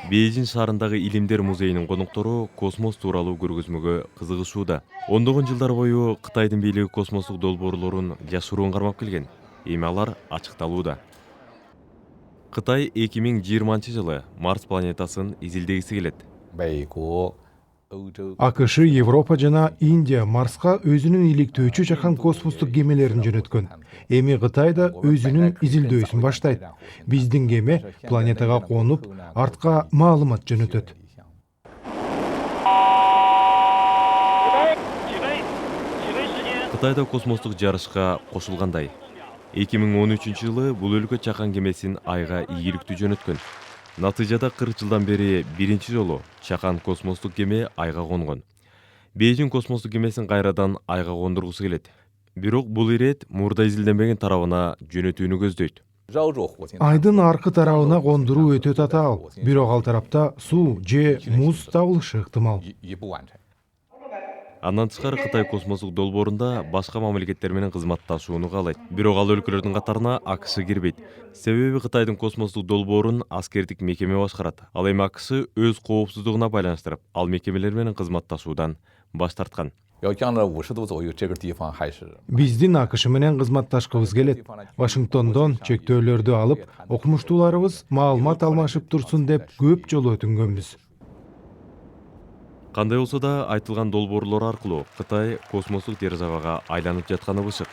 Бейжің шаарындагы Илимдер музейинин коноктору космос тууралуу көргөзмөгө кызыгышууда. Ондогон жылдар бою Кытайдын бийлиги космостук долбоорлорун жашыруун кармап келген. Эми алар ачыкталууда. Кытай 2020-жылы Марс планетасын изилдегиси келет. АКШ, Европа жана Индия Марска өзүнүн иликтөөчү жакан космостук кемелерин жөнөткөн. Эми Кытай да өзүнүн изилдөөсүн баштайт. Биздин кеме планетага конуп, артка маалымат жөнөтөт. Кытайда космостук жарышка кошулгандай. 2013-жылы бул өлкө чакан кемесин айга ийгиликтүү жөнөткөн. Натыйжада 40 жылдан бери биринчи жолу чакан космостук кеме айга конгон. Бейжің космостук кемесин кайрадан айга кондургусу келет. Бирок бул ирет мурда изилденбеген тарабына жөнөтүүнү көздөйт. Айдын аркы тарабына кондуруу өтө татаал. Бирок ал тарапта суу же муз табылышы ыктымал. Андан тышкары Кытай космостук долбоорунда башка мамлекеттер менен кызматташууну каалайт. Бирок ал өлкөлөрдүн катарына АКШ кирбейт. Себеби Кытайдын космостук долбоорун аскердик мекеме башкарат. Ал эми АКШ өз коопсуздугуна байланыштырып, ал мекемелер менен кызматташуудан баш тарткан. Биздин АКШ менен кызматташкыбыз келет. Вашингтондон чектөөлөрдү алып, окумуштууларыбыз маалымат алмашып турсун деп көп жолу өтүнгөнбүз. Кандай болсо да айтылган долбоорлор аркылуу Кытай космостук державага айланып жатканы бышык.